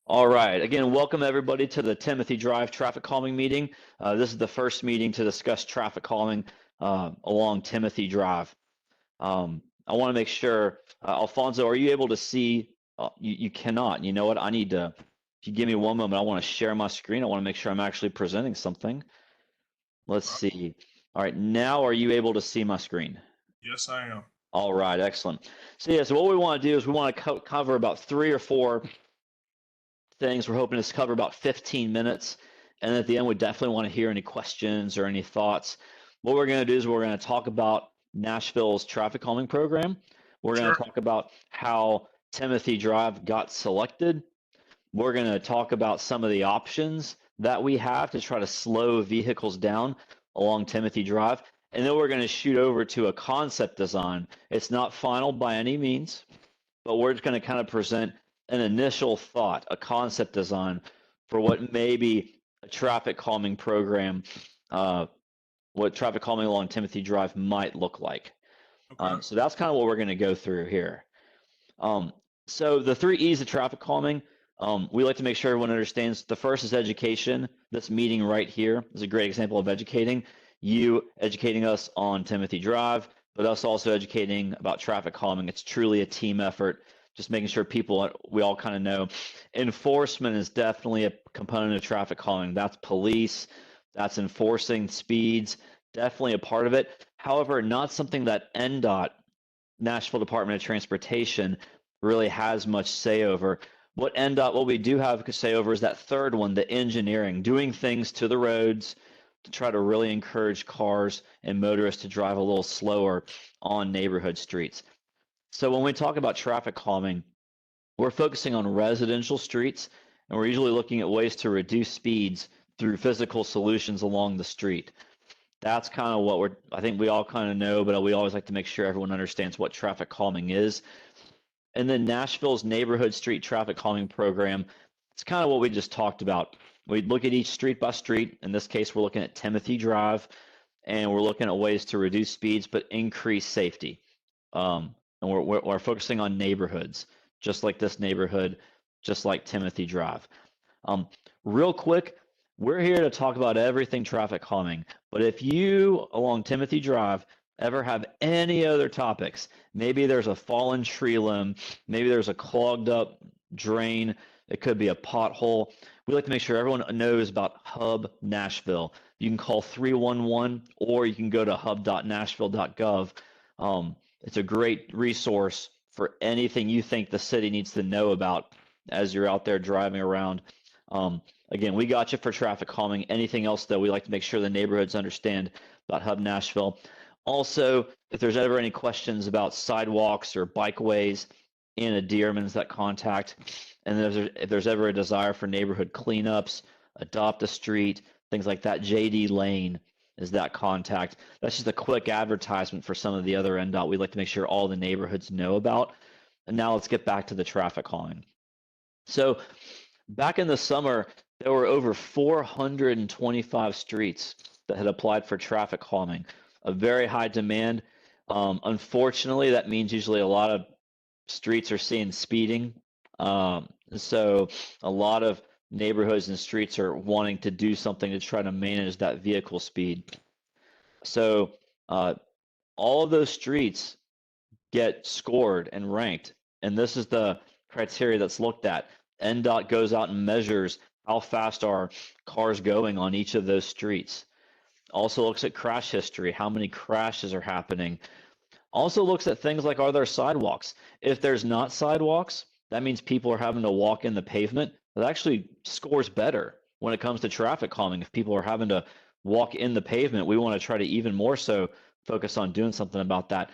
All right. Again, welcome everybody to the Timothy Drive traffic calming meeting. This is the first meeting to discuss traffic calming along Timothy Drive. I want to make sure, Alfonso, are you able to see? You cannot. You know what? If you give me one moment, I want to share my screen. I want to make sure I'm actually presenting something. Let's see. All right. Now, are you able to see my screen? Yes, I am. All right. Excellent. So what we want to do is we want to cover about 3 or 4 things. We're hoping to cover about 15 minutes. And at the end, we definitely want to hear any questions or any thoughts. What we're going to do is we're going to talk about Nashville's traffic calming program. We're going to Sure. talk about how Timothy Drive got selected. We're going to talk about some of the options that we have to try to slow vehicles down along Timothy Drive. And then we're going to shoot over to a concept design. It's not final by any means, but we're just going to kind of present an initial thought, a concept design for what may be a traffic calming program, what traffic calming along Timothy Drive might look like. Okay. So that's kind of what we're going to go through here. So the 3 E's of traffic calming, we like to make sure everyone understands. The first is education. This meeting right here is a great example of educating. You educating us on Timothy Drive, but us also educating about traffic calming. It's truly a team effort, just making sure we all kind of know. Enforcement is definitely a component of traffic calming. That's police, that's enforcing speeds, definitely a part of it. However, not something that NDOT, Nashville Department of Transportation, really has much say over. What we do have to say over is that third one, the engineering, doing things to the roads to try to really encourage cars and motorists to drive a little slower on neighborhood streets. So when we talk about traffic calming, we're focusing on residential streets, and we're usually looking at ways to reduce speeds through physical solutions along the street. That's kind of what I think we all kind of know, but we always like to make sure everyone understands what traffic calming is. And then Nashville's neighborhood street traffic calming program, it's kind of what we just talked about. We look at each street by street. In this case, we're looking at Timothy Drive, and we're looking at ways to reduce speeds but increase safety. And we're focusing on neighborhoods, just like this neighborhood, just like Timothy Drive. Um, Real quick, we're here to talk about everything traffic calming, but if you along Timothy Drive ever have any other topics, maybe there's a fallen tree limb, maybe there's a clogged up drain, it could be a pothole. We like to make sure everyone knows about Hub Nashville. You can call 311 or you can go to hub.nashville.gov. It's a great resource for anything you think the city needs to know about as you're out there driving around. Again, we got you for traffic calming. Anything else, though, we like to make sure the neighborhoods understand about Hub Nashville. Also, if there's ever any questions about sidewalks or bikeways, Anna Dearman's that contact. And then if there's ever a desire for neighborhood cleanups, adopt a street, things like that, JD Lane is that contact. That's just a quick advertisement for some of the other NDOT we'd like to make sure all the neighborhoods know about. And now let's get back to the traffic calming. So back in the summer, there were over 425 streets that had applied for traffic calming, a very high demand. Unfortunately, that means usually a lot of streets are seeing speeding. So a lot of neighborhoods and streets are wanting to do something to try to manage that vehicle speed. So all of those streets get scored and ranked, and this is the criteria that's looked at. NDOT goes out and measures how fast are cars going on each of those streets. Also looks at crash history, how many crashes are happening. Also looks at things like, are there sidewalks? If there's not sidewalks, that means people are having to walk in the pavement. That actually scores better when it comes to traffic calming. If people are having to walk in the pavement, we want to try to even more so focus on doing something about that.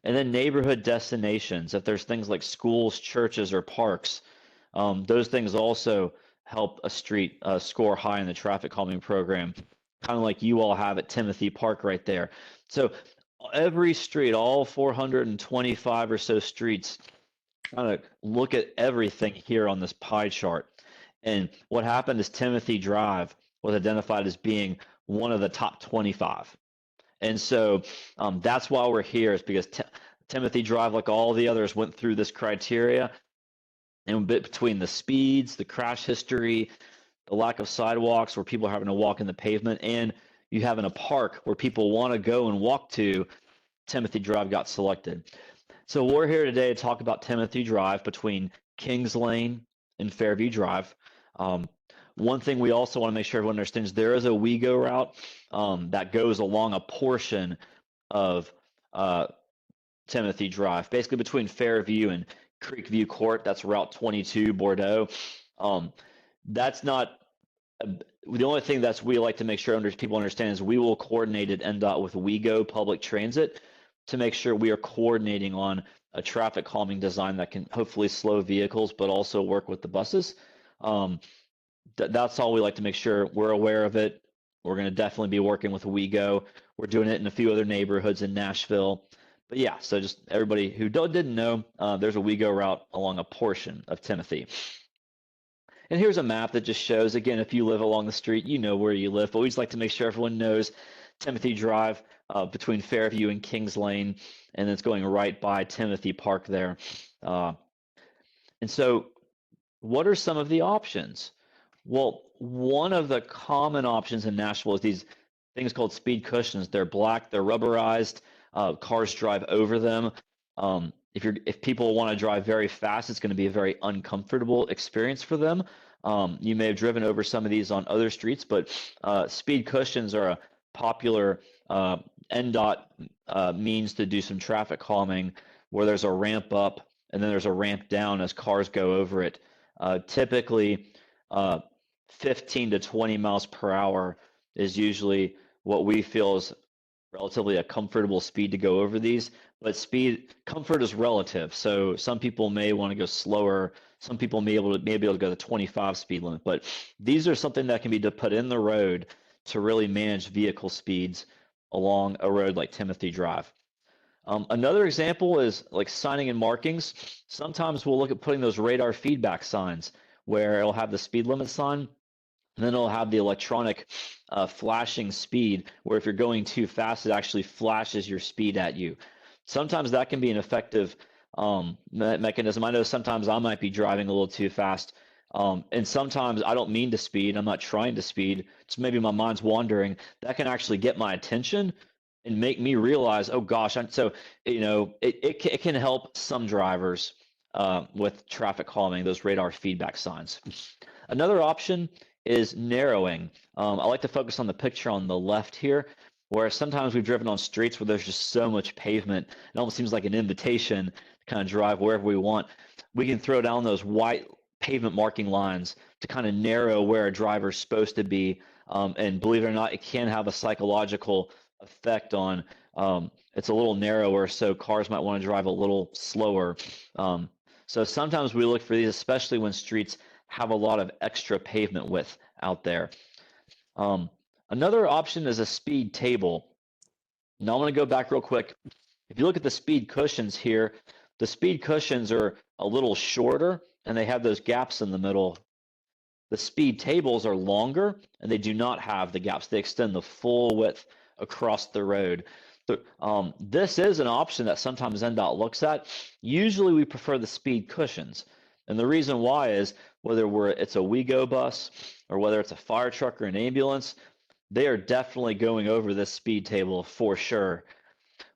And then neighborhood destinations, if there's things like schools, churches, or parks, those things also help a street score high in the traffic calming program, kind of like you all have at Timothy Park right there. So every street, all 425 or so streets, kind of look at everything here on this pie chart. And what happened is Timothy Drive was identified as being one of the top 25. And so that's why we're here, is because Timothy Drive, like all the others, went through this criteria. and between the speeds, the crash history, the lack of sidewalks where people are having to walk in the pavement, and you having a park where people want to go and walk to, Timothy Drive got selected. So we're here today to talk about Timothy Drive between Kings Lane and Fairview Drive. One thing we also want to make sure everyone understands, there is a WeGo route that goes along a portion of Timothy Drive, basically between Fairview and Creekview Court. That's Route 22, Bordeaux. That's not the only thing that's we like to make sure people understand is we will coordinate at NDOT with WeGo Public Transit to make sure we are coordinating on a traffic calming design that can hopefully slow vehicles, but also work with the buses. That's all we like to make sure we're aware of it. We're going to definitely be working with WeGo. We're doing it in a few other neighborhoods in Nashville. But yeah, so just everybody who didn't know, there's a WeGo route along a portion of Timothy. And here's a map that just shows, again, if you live along the street, you know where you live. But we just like to make sure everyone knows Timothy Drive between Fairview and Kings Lane, and it's going right by Timothy Park there. And so what are some of the options? Well, one of the common options in Nashville is these things called speed cushions. They're black, they're rubberized, cars drive over them. If people want to drive very fast, it's going to be a very uncomfortable experience for them. You may have driven over some of these on other streets, but speed cushions are a popular NDOT means to do some traffic calming where there's a ramp up and then there's a ramp down as cars go over it. Typically, 15 to 20 miles per hour is usually what we feel is relatively a comfortable speed to go over these, but comfort is relative. So some people may want to go slower. Some people may be able to go the 25 speed limit, but these are something that can be put in the road to really manage vehicle speeds along a road like Timothy Drive. Another example is like signing and markings. Sometimes we'll look at putting those radar feedback signs where it'll have the speed limit sign, and then it'll have the electronic flashing speed where if you're going too fast, it actually flashes your speed at you. Sometimes that can be an effective mechanism. I know sometimes I might be driving a little too fast, and sometimes I don't mean to speed. I'm not trying to speed. It's maybe my mind's wandering. That can actually get my attention and make me realize, oh gosh. So, it can help some drivers with traffic calming, those radar feedback signs. Another option is narrowing. I like to focus on the picture on the left here, where sometimes we've driven on streets where there's just so much pavement. It almost seems like an invitation to kind of drive wherever we want. We can throw down those white pavement marking lines to kind of narrow where a driver's supposed to be. And believe it or not, it can have a psychological effect on it's a little narrower, so cars might want to drive a little slower. So sometimes we look for these, especially when streets have a lot of extra pavement width out there. Another option is a speed table. Now I'm going to go back real quick. If you look at the speed cushions here, the speed cushions are a little shorter and they have those gaps in the middle. The speed tables are longer and they do not have the gaps. They extend the full width across the road. This is an option that sometimes NDOT looks at. Usually we prefer the speed cushions. And the reason why is whether it's a WeGo bus or whether it's a fire truck or an ambulance, they are definitely going over this speed table for sure.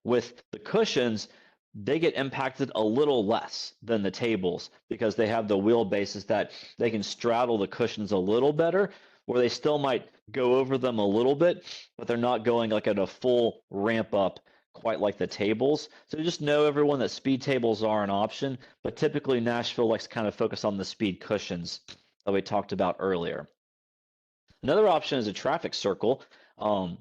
With the cushions, they get impacted a little less than the tables because they have the wheelbases that they can straddle the cushions a little better, where they still might go over them a little bit, but they're not going like at a full ramp up quite like the tables. So just know, everyone, that speed tables are an option, but typically Nashville likes to kind of focus on the speed cushions that we talked about earlier. Another option is a traffic circle.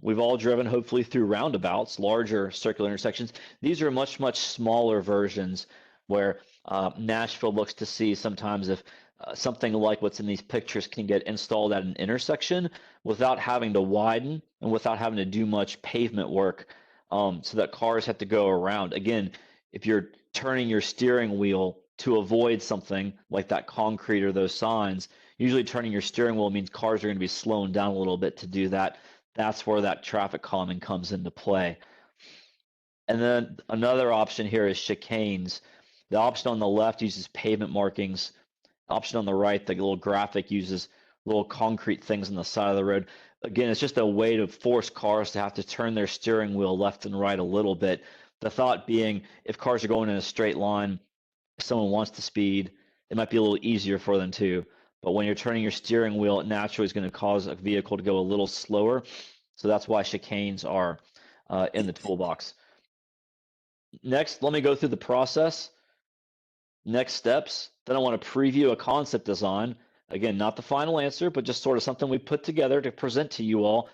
We've all driven hopefully through roundabouts, larger circular intersections. These are much, much smaller versions where Nashville looks to see sometimes if something like what's in these pictures can get installed at an intersection without having to widen and without having to do much pavement work, so that cars have to go around. Again, if you're turning your steering wheel to avoid something like that concrete or those signs, usually turning your steering wheel means cars are going to be slowing down a little bit to do that. That's where that traffic calming comes into play. And then another option here is chicanes. The option on the left uses pavement markings option on the right, the little graphic uses little concrete things on the side of the road. Again, it's just a way to force cars to have to turn their steering wheel left and right a little bit. The thought being, if cars are going in a straight line, if someone wants to speed, it might be a little easier for them too. But when you're turning your steering wheel, it naturally is going to cause a vehicle to go a little slower. So that's why chicanes are in the toolbox. Next, let me go through the process. Next steps. Then I want to preview a concept design. Again, not the final answer, but just sort of something we put together to present to you all.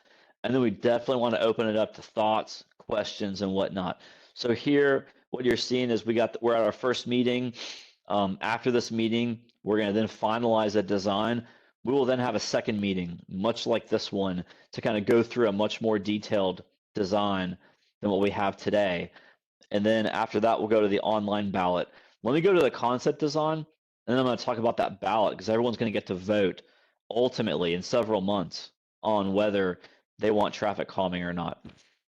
And then we definitely want to open it up to thoughts, questions, and whatnot. So here, what you're seeing is we're at our first meeting. After this meeting, we're going to then finalize a design. We will then have a second meeting, much like this one, to kind of go through a much more detailed design than what we have today. And then after that, we'll go to the online ballot. Let me go to the concept design, and then I'm going to talk about that ballot because everyone's going to get to vote ultimately in several months on whether they want traffic calming or not.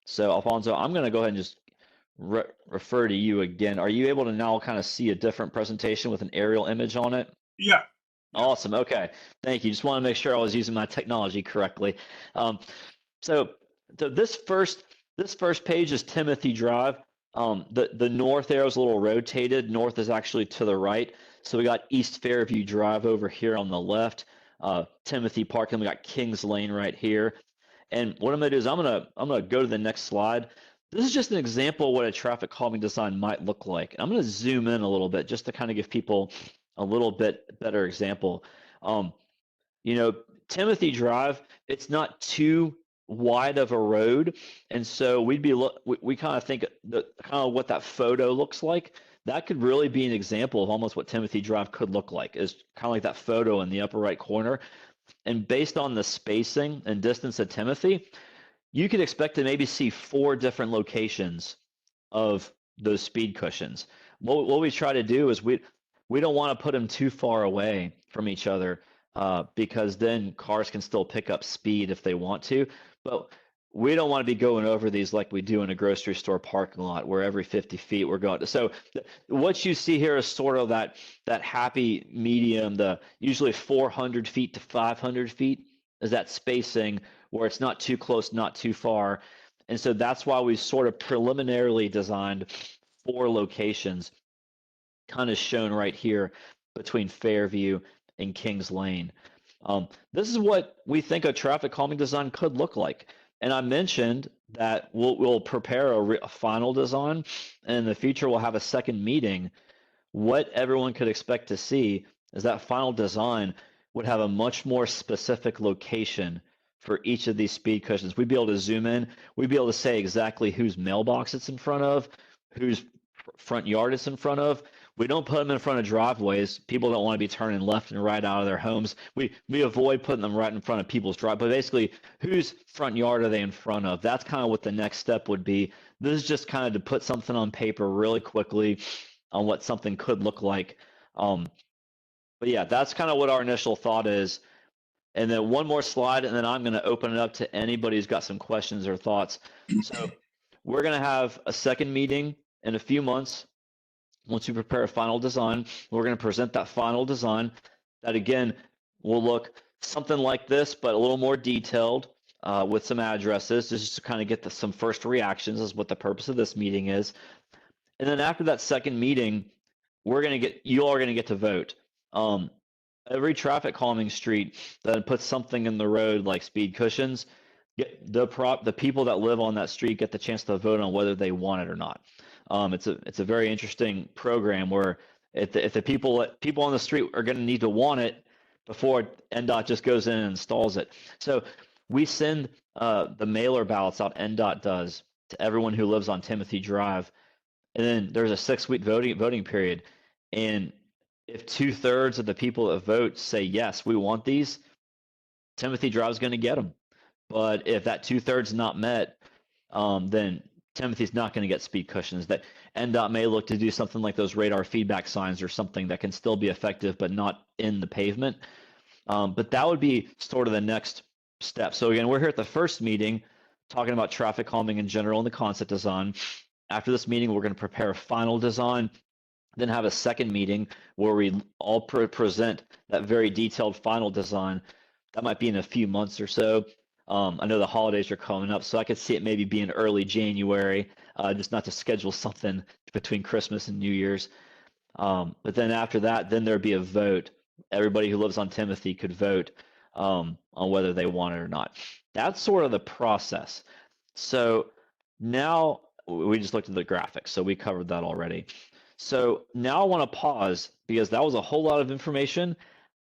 So Alfonso, I'm going to go ahead and just refer to you again. Are you able to now kind of see a different presentation with an aerial image on it? Yeah. Awesome. Okay. Thank you. Just want to make sure I was using my technology correctly. So this first page is Timothy Drive. The north arrow is a little rotated. North is actually to the right. So we got East Fairview Drive over here on the left. Timothy Park, and we got Kings Lane right here. And what I'm gonna do is I'm gonna go to the next slide. This is just an example of what a traffic calming design might look like. I'm gonna zoom in a little bit just to kind of give people a little bit better example. You know, Timothy Drive, it's not too wide of a road, and so we kind of think kind of what that photo looks like. That could really be an example of almost what Timothy Drive could look like, is kind of like that photo in the upper right corner. And based on the spacing and distance of Timothy, you could expect to maybe see 4 different locations of those speed cushions. What we try to do is we don't want to put them too far away from each other because then cars can still pick up speed if they want to. But we don't want to be going over these like we do in a grocery store parking lot where every 50 feet we're going. So what you see here is sort of that happy medium, the usually 400 feet to 500 feet is that spacing where it's not too close, not too far. And so that's why we sort of preliminarily designed 4 locations kind of shown right here between Fairview and Kings Lane. This is what we think a traffic calming design could look like. And I mentioned that we'll prepare a final design, and in the future we'll have a second meeting. What everyone could expect to see is that final design would have a much more specific location for each of these speed cushions. We'd be able to zoom in. We'd be able to say exactly whose mailbox it's in front of, whose front yard it's in front of. We don't put them in front of driveways. People don't want to be turning left and right out of their homes. We avoid putting them right in front of people's drive. But basically, whose front yard are they in front of? That's kind of what the next step would be. This is just kind of to put something on paper really quickly on what something could look like. But yeah, that's kind of what our initial thought is. And then one more slide, and then I'm going to open it up to anybody who's got some questions or thoughts. So we're going to have a second meeting in a few months. Once we prepare a final design, we're going to present that final design that, again, will look something like this, but a little more detailed with some addresses, just to kind of get some first reactions is what the purpose of this meeting is. And then after that second meeting, you all are going to get to vote. Every traffic calming street that puts something in the road like speed cushions, the people that live on that street get the chance to vote on whether they want it or not. It's a very interesting program where if the people on the street are going to need to want it before NDOT just goes in and installs it. So we send the mailer ballots out, NDOT does, to everyone who lives on Timothy Drive, and then there's a 6-week voting period. And if 2/3 of the people that vote say yes, we want these, Timothy Drive is going to get them. But if that 2/3 not met, then Timothy's not going to get speed cushions. That NDOT may look to do something like those radar feedback signs or something that can still be effective but not in the pavement. But that would be sort of the next step. So again, we're here at the first meeting talking about traffic calming in general and the concept design. After this meeting, we're going to prepare a final design. then have a second meeting where we all present that very detailed final design. That might be in a few months or so. I know the holidays are coming up, so I could see it maybe being early January, just not to schedule something between Christmas and New Year's. But then after that, then there'd be a vote. Everybody who lives on Timothy could vote on whether they want it or not. That's sort of the process. So now we just looked at the graphics, so we covered that already. So now I want to pause because that was a whole lot of information.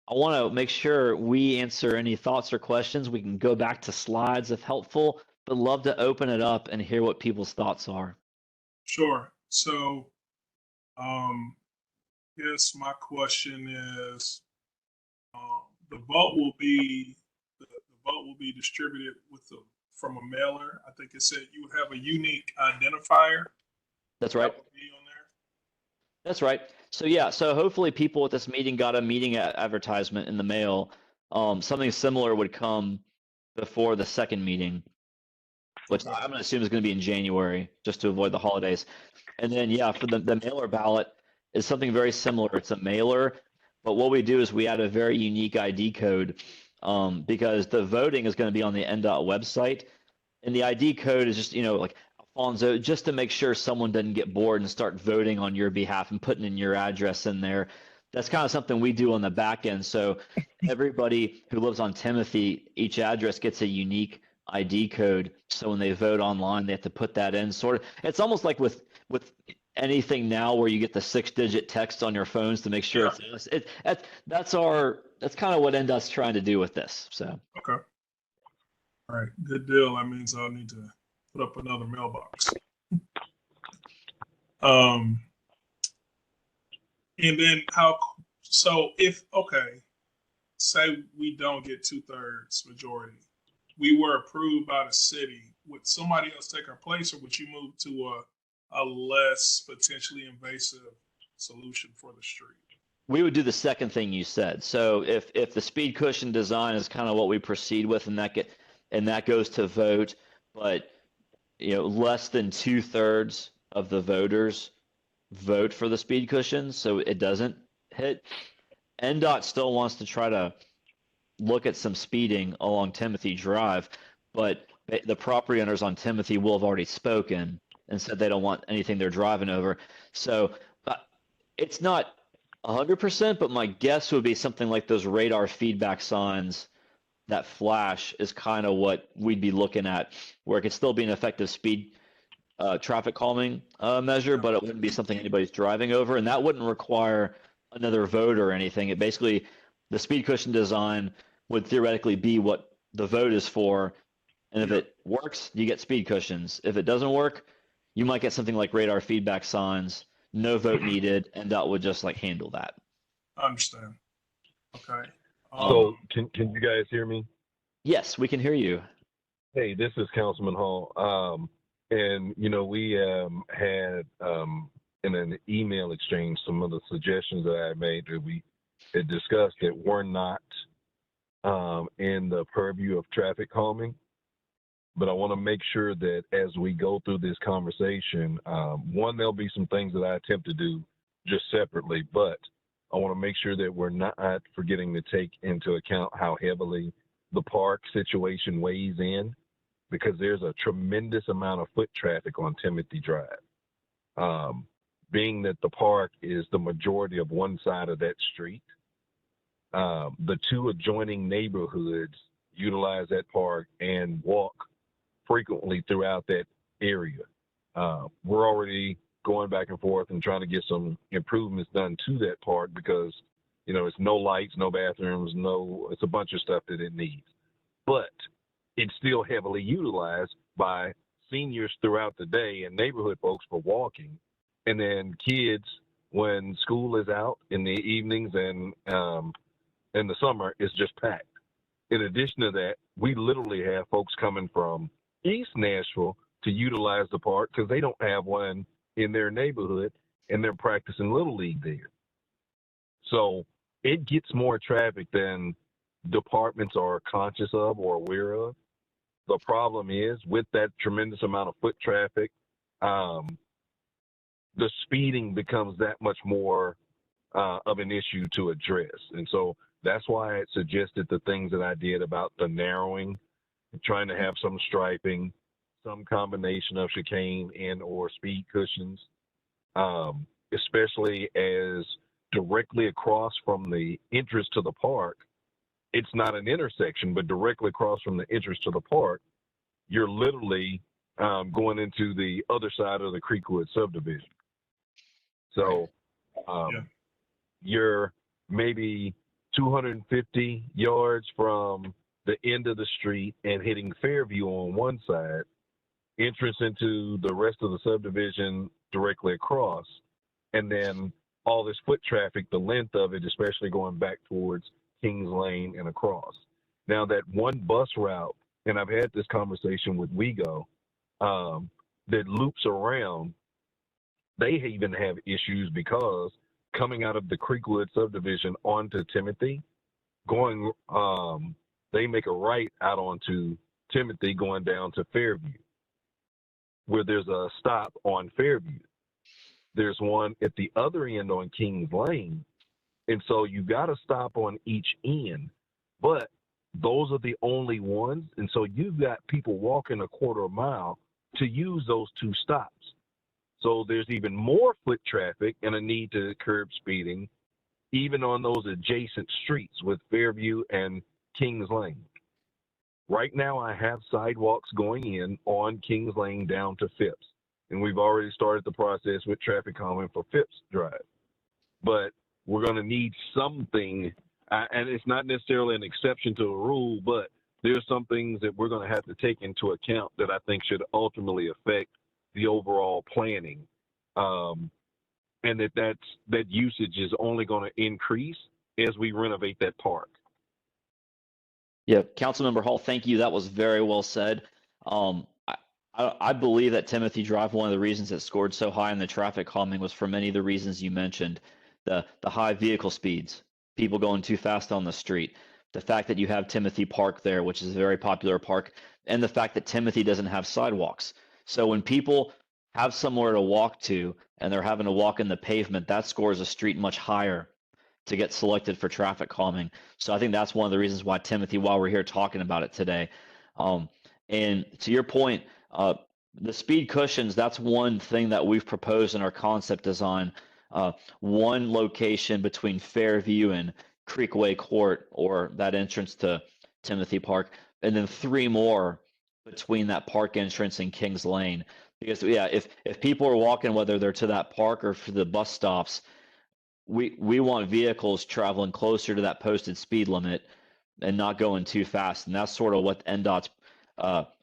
I want to make sure we answer any thoughts or questions. We can go back to slides if helpful, but love to open it up and hear what people's thoughts are. Sure. So, um, yes, my question is, the vote will be the vote will be distributed from a mailer. I think it said you would have a unique identifier That's that right. would be on there. That's right. So yeah, so hopefully people at this meeting got a meeting advertisement in the mail. Something similar would come before the second meeting, which Okay. I'm going to assume is going to be in January, just to avoid the holidays. And then yeah, for the mailer ballot is something very similar. It's a mailer, but what we do is we add a very unique ID code because the voting is going to be on the NDOT website, and the ID code is just, like Alfonso, just to make sure someone doesn't get bored and start voting on your behalf and putting in your address in there. That's kind of something we do on the back end. So everybody who lives on Timothy, each address gets a unique ID code. So when they vote online, they have to put that in. Sort of, it's almost like with anything now where you get the 6-digit text on your phones to make sure Yeah. it's us. That's kind of what NDOT's trying to do with this. So. Okay. All right. Good deal. That means I'll need to put up another mailbox. Um, and then how? So if okay, say we don't get 2/3 majority, we were approved by the city. Would somebody else take our place, or would you move to a less potentially invasive solution for the street? We would do the second thing you said. So if the speed cushion design is kind of what we proceed with, and that goes to vote, but less than 2/3 of the voters vote for the speed cushion, so it doesn't hit. NDOT still wants to try to look at some speeding along Timothy Drive, but the property owners on Timothy will have already spoken and said they don't want anything they're driving over. So it's not 100%, but my guess would be something like those radar feedback signs that flash is kind of what we'd be looking at, where it could still be an effective speed traffic calming measure, but it wouldn't be something anybody's driving over, and that wouldn't require another vote or anything. It basically, the speed cushion design would theoretically be what the vote is for, and if Yeah, it works, you get speed cushions. If it doesn't work, you might get something like radar feedback signs, no vote needed, and that would just like handle that. I understand. Okay. So can you guys hear me? Yes, we can hear you. Hey, this is Councilman Hall. And we had in an email exchange some of the suggestions that I made that we had discussed that were not in the purview of traffic calming. But I want to make sure that as we go through this conversation, one, there'll be some things that I attempt to do just separately, but I want to make sure that we're not forgetting to take into account how heavily the park situation weighs in, because there's a tremendous amount of foot traffic on Timothy Drive. Being that the park is the majority of one side of that street, the two adjoining neighborhoods utilize that park and walk frequently throughout that area. We're already going back and forth and trying to get some improvements done to that park because, it's no lights, no bathrooms, it's a bunch of stuff that it needs. But it's still heavily utilized by seniors throughout the day and neighborhood folks for walking. And then kids, when school is out in the evenings and in the summer, it's just packed. In addition to that, we literally have folks coming from East Nashville to utilize the park because they don't have one in their neighborhood and they're practicing Little League there. So it gets more traffic than departments are conscious of or aware of. The problem is with that tremendous amount of foot traffic, the speeding becomes that much more of an issue to address. And so that's why I suggested the things that I did about the narrowing, trying to have some striping, some combination of chicane and or speed cushions, especially as directly across from the entrance to the park, it's not an intersection, but directly across from the entrance to the park, you're literally going into the other side of the Creekwood subdivision. So you're maybe 250 yards from the end of the street and hitting Fairview on one side, entrance into the rest of the subdivision directly across, and then all this foot traffic, the length of it, especially going back towards Kings Lane and across. Now that one bus route, and I've had this conversation with WeGo, that loops around, they even have issues because coming out of the Creekwood subdivision onto Timothy, going, they make a right out onto Timothy going down to Fairview, where there's a stop on Fairview. There's one at the other end on Kings Lane. And so you got to stop on each end, but those are the only ones. And so you've got people walking a quarter mile to use those two stops. So there's even more foot traffic and a need to curb speeding, even on those adjacent streets with Fairview and Kings Lane. Right now, I have sidewalks going in on Kings Lane down to Phipps, and we've already started the process with traffic calming for Phipps Drive. But we're going to need something, and it's not necessarily an exception to a rule, but there's some things that we're going to have to take into account that I think should ultimately affect the overall planning, and that usage is only going to increase as we renovate that park. Yeah, Councilmember Hall, thank you. That was very well said. I believe that Timothy Drive, one of the reasons it scored so high in the traffic calming was for many of the reasons you mentioned. The high vehicle speeds, people going too fast on the street, the fact that you have Timothy Park there, which is a very popular park, and the fact that Timothy doesn't have sidewalks. So when people have somewhere to walk to and they're having to walk in the pavement, that scores a street much higher to get selected for traffic calming. So I think that's one of the reasons why Timothy, while we're here talking about it today. And to your point, the speed cushions, that's one thing that we've proposed in our concept design. One location between Fairview and Creekway Court, or that entrance to Timothy Park, and then 3 more between that park entrance and Kings Lane. Because yeah, if people are walking, whether they're to that park or for the bus stops, we want vehicles traveling closer to that posted speed limit and not going too fast. And that's sort of what NDOT's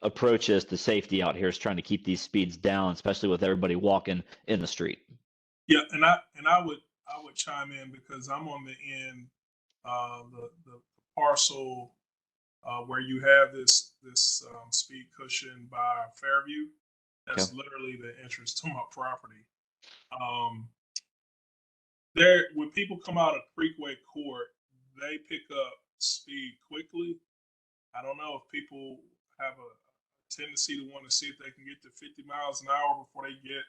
approach is to safety out here, is trying to keep these speeds down, especially with everybody walking in the street. Yeah, and I would chime in because I'm on the end, the parcel where you have this speed cushion by Fairview. That's literally the entrance to my property. There, when people come out of Creekway Court, they pick up speed quickly. I don't know if people have a tendency to want to see if they can get to 50 miles an hour before they get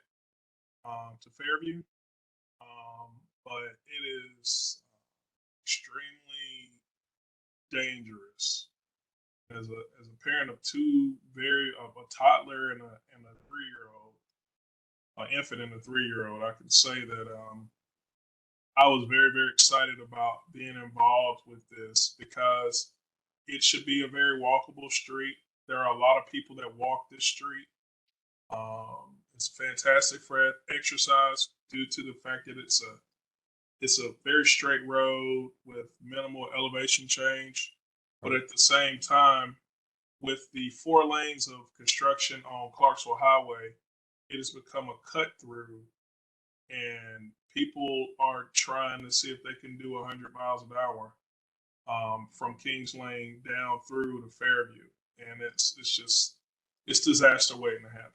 to Fairview. But it is extremely dangerous. As a parent of two, a toddler and a 3-year-old, an infant and a 3-year-old, I can say that I was very, very excited about being involved with this because it should be a very walkable street. There are a lot of people that walk this street. It's fantastic for exercise due to the fact that it's a very straight road with minimal elevation change. But at the same time, with the 4 lanes of construction on Clarksville Highway, it has become a cut through, and people are trying to see if they can do 100 miles an hour from Kings Lane down through to Fairview, and it's disaster waiting to happen.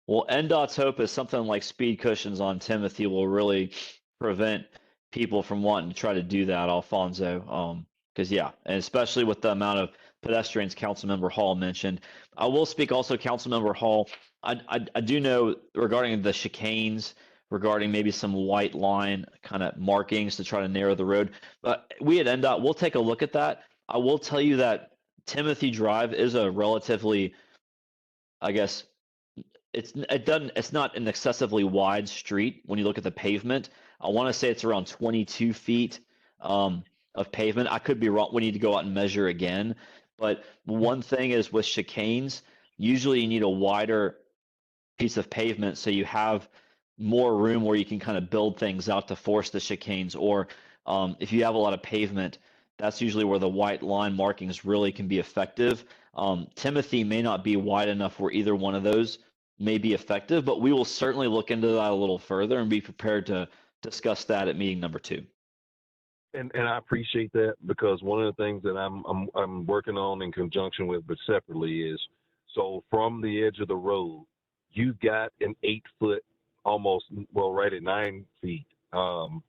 Well, NDOT's hope is something like speed cushions on Timothy will really prevent people from wanting to try to do that, Alfonso. Because yeah, and especially with the amount of pedestrians Councilmember Hall mentioned. I will speak also, Councilmember Hall. I do know regarding the chicanes regarding maybe some white line kind of markings to try to narrow the road. But we at NDOT, we'll take a look at that. I will tell you that Timothy Drive is a relatively, I guess, it's not an excessively wide street when you look at the pavement. I want to say it's around 22 feet of pavement. I could be wrong. We need to go out and measure again. But one thing is with chicanes, usually you need a wider piece of pavement so you have more room where you can kind of build things out to force the chicanes. Or if you have a lot of pavement, that's usually where the white line markings really can be effective. Timothy may not be wide enough where either one of those may be effective, but we will certainly look into that a little further and be prepared to discuss that at meeting number 2. And I appreciate that, because one of the things that I'm working on in conjunction with, but separately, is so from the edge of the road, you've got an 8-foot, almost, well, right at 9 feet, the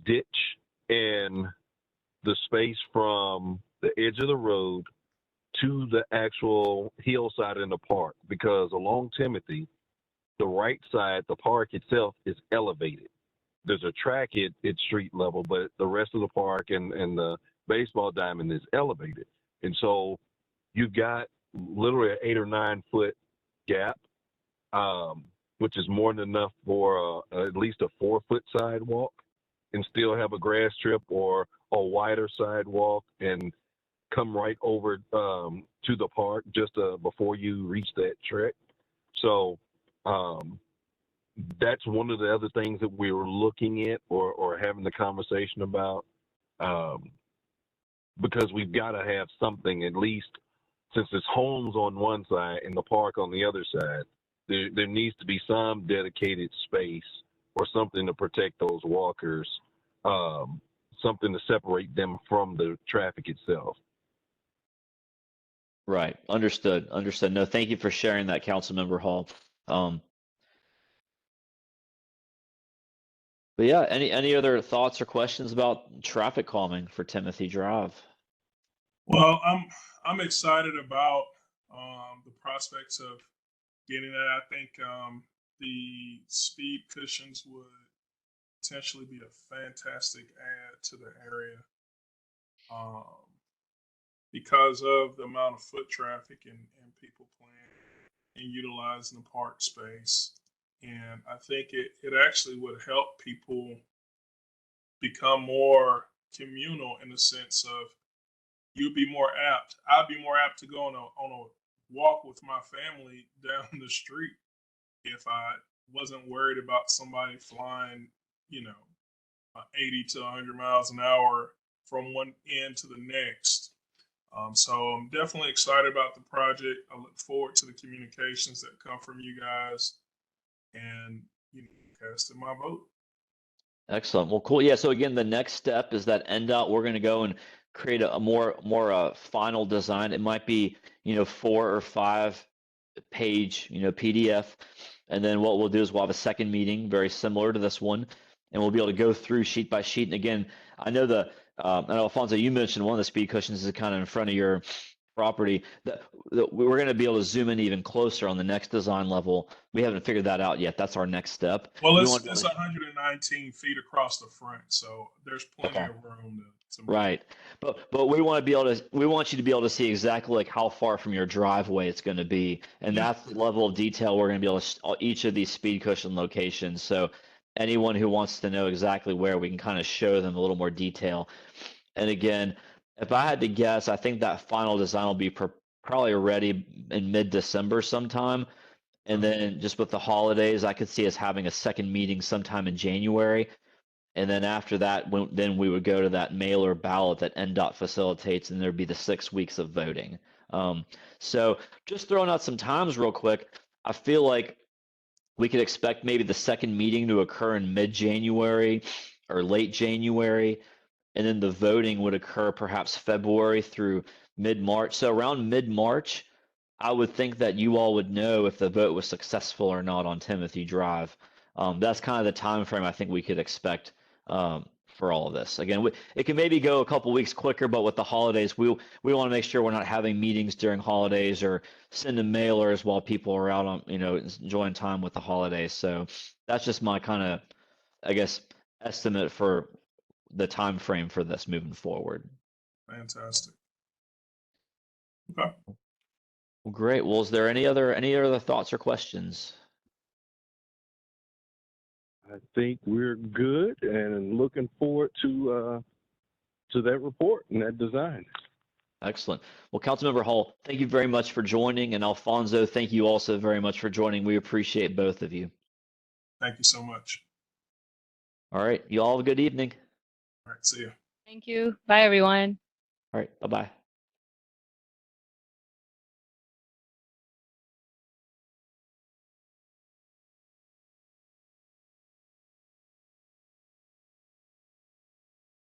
ditch and the space from the edge of the road to the actual hillside in the park, because along Timothy, the right side, the park itself is elevated. There's a track at street level, but the rest of the park and the baseball diamond is elevated. And so you've got literally an 8 or 9 foot gap, which is more than enough for at least a 4-foot sidewalk, and still have a grass strip or a wider sidewalk and come right over to the park just before you reach that track. So that's one of the other things that we were looking at or having the conversation about, because we've got to have something, at least since it's homes on one side and the park on the other side, there needs to be some dedicated space or something to protect those walkers, something to separate them from the traffic itself. Right. Understood. Understood. No, thank you for sharing that, Councilmember Hall. But yeah, any other thoughts or questions about traffic calming for Timothy Drive? Well, I'm excited about the prospects of getting that. I think the speed cushions would potentially be a fantastic add to the area, because of the amount of foot traffic and people playing and utilizing the park space. And I think it actually would help people become more communal, in the sense of I'd be more apt to go on a walk with my family down the street if I wasn't worried about somebody flying, 80 to 100 miles an hour from one end to the next. So I'm definitely excited about the project. I look forward to the communications that come from you guys, and casting my vote. Excellent. Well, cool. Yeah. So again, the next step is that NDOT, we're going to go and create a more final design. It might be 4 or 5 page PDF, and then what we'll do is we'll have a second meeting very similar to this one, and we'll be able to go through sheet by sheet. And again, I know Alfonso, you mentioned one of the speed cushions is kind of in front of your property. We're going to be able to zoom in even closer on the next design level. We haven't figured that out yet. That's our next step. Well, it's 119 feet across the front, so there's plenty of room to move. Right, but we want you to be able to see exactly like how far from your driveway it's going to be, and that's the level of detail we're going to be able to each of these speed cushion locations. So anyone who wants to know exactly where, we can kind of show them a little more detail. And again, if I had to guess, I think that final design will be probably ready in mid-December sometime. And then just with the holidays, I could see us having a second meeting sometime in January. And then after that, then we would go to that mailer ballot that NDOT facilitates, and there'd be the 6 weeks of voting. So just throwing out some times real quick, I feel like we could expect maybe the second meeting to occur in mid-January or late January. And then the voting would occur perhaps February through mid-March. So around mid-March, I would think that you all would know if the vote was successful or not on Timothy Drive. That's kind of the time frame I think we could expect for all of this. Again, it can maybe go a couple weeks quicker, but with the holidays, we want to make sure we're not having meetings during holidays or sending mailers while people are out on, enjoying time with the holidays. So that's just my kind of, I guess, estimate for the time frame for this moving forward. Fantastic. Okay. Well, great. Well, is there any other thoughts or questions? I think we're good and looking forward to that report and that design. Excellent. Well, Councilmember Hall, thank you very much for joining, and Alfonso, thank you also very much for joining. We appreciate both of you. Thank you so much. All right. You all have a good evening. All right. See you. Thank you. Bye, everyone. All right. Bye-bye.